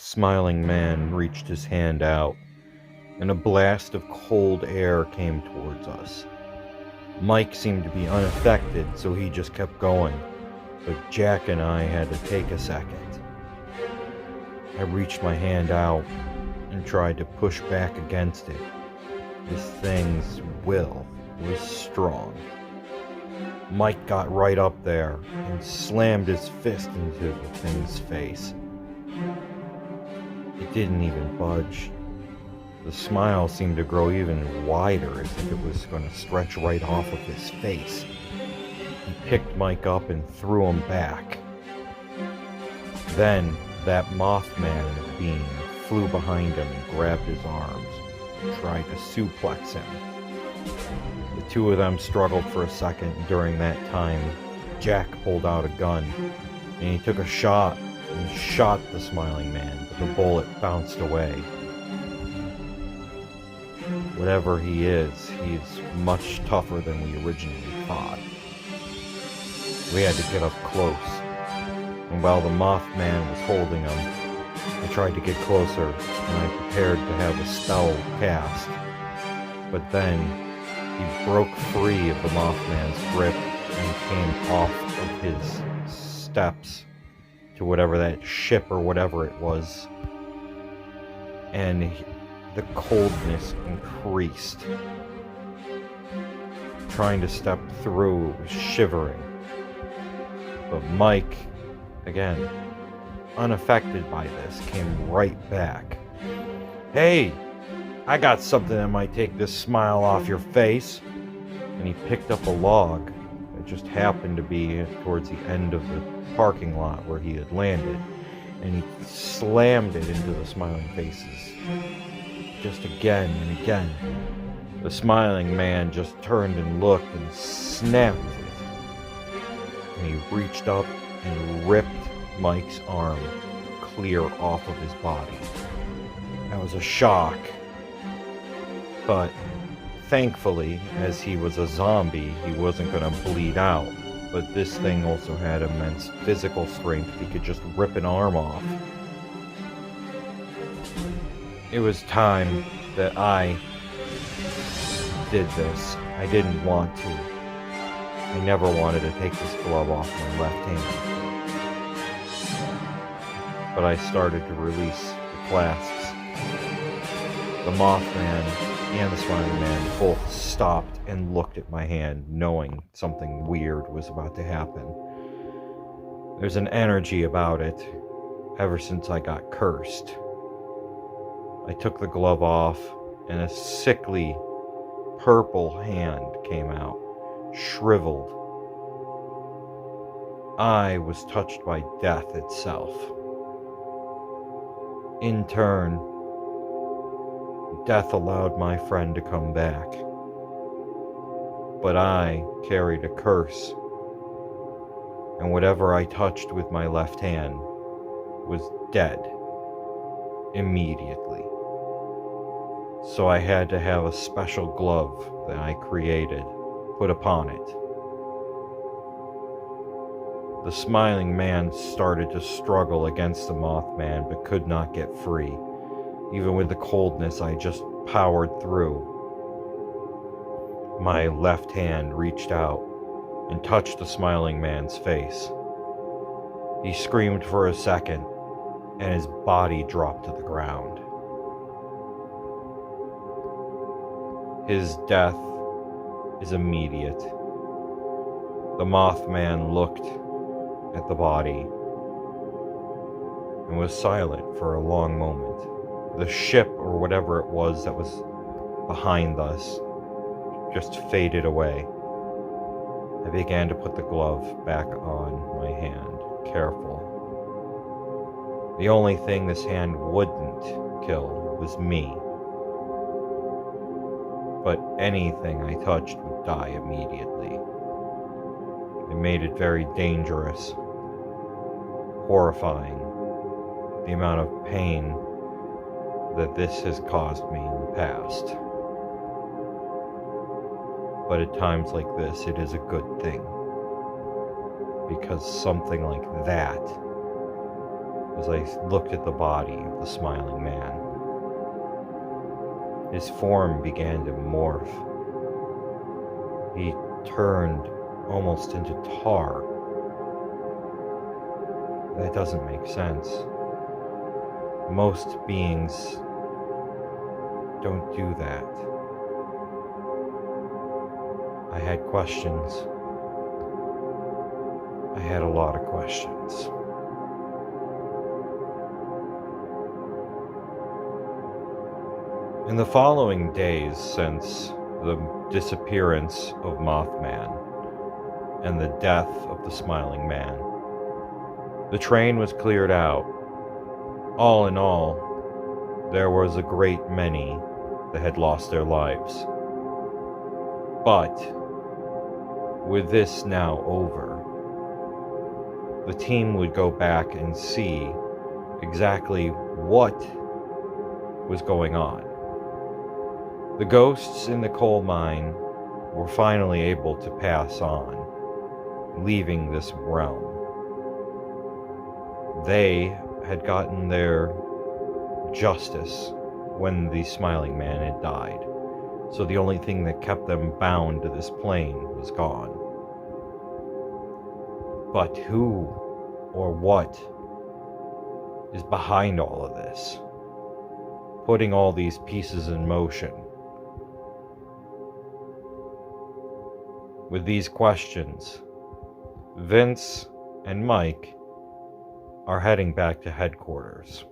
smiling man reached his hand out, and a blast of cold air came towards us. Mike seemed to be unaffected, so he just kept going, but Jack and I had to take a second. I reached my hand out and tried to push back against it. This thing's will was strong. Mike got right up there and slammed his fist into the thing's face. It didn't even budge. The smile seemed to grow even wider, as if it was going to stretch right off of his face. He picked Mike up and threw him back. Then that Mothman being flew behind him and grabbed his arms and tried to suplex him. The two of them struggled for a second. During that time, Jack pulled out a gun and he took a shot and shot the smiling man, but the bullet bounced away. Whatever he is, he's much tougher than we originally thought. We had to get up close, and while the Mothman was holding him, I tried to get closer, and I prepared to have a spell cast. But then, he broke free of the Mothman's grip and came off of his steps to whatever that ship or whatever it was, and the coldness increased. Trying to step through, it was shivering. But Mike, again, unaffected by this, came right back. "Hey, I got something that might take this smile off your face." And he picked up a log that just happened to be towards the end of the parking lot where he had landed, and he slammed it into the smiling faces. Just again and again. The smiling man just turned and looked and snapped it. And he reached up and ripped Mike's arm clear off of his body. That was a shock. But thankfully, as he was a zombie, he wasn't going to bleed out. But this thing also had immense physical strength. He could just rip an arm off. It was time that I did this. I didn't want to. I never wanted to take this glove off my left hand. But I started to release the clasps. The Mothman and the Smiling Man both stopped and looked at my hand, knowing something weird was about to happen. There's an energy about it ever since I got cursed. I took the glove off, and a sickly purple hand came out, shriveled. I was touched by death itself. In turn, death allowed my friend to come back. But I carried a curse, and whatever I touched with my left hand was dead immediately. So I had to have a special glove that I created put upon it. The smiling man started to struggle against the Mothman, but could not get free. Even with the coldness, I just powered through. My left hand reached out and touched the smiling man's face. He screamed for a second, and his body dropped to the ground. His death is immediate. The Mothman looked at the body and was silent for a long moment. The ship, or whatever it was that was behind us, just faded away. I began to put the glove back on my hand, careful. The only thing this hand wouldn't kill was me. But anything I touched would die immediately. It made it very dangerous, horrifying, the amount of pain that this has caused me in the past. But at times like this, it is a good thing, because something like that as I looked at the body of the smiling man. His form began to morph. He turned almost into tar. That doesn't make sense. Most beings don't do that. I had questions. I had a lot of questions. In the following days since the disappearance of Mothman and the death of the Smiling Man, the train was cleared out. All in all, there was a great many that had lost their lives. But with this now over, the team would go back and see exactly what was going on. The ghosts in the coal mine were finally able to pass on, leaving this realm. They had gotten their justice when the Smiling Man had died, so the only thing that kept them bound to this plane was gone. But who or what is behind all of this, putting all these pieces in motion? With these questions, Vince and Mike are heading back to headquarters.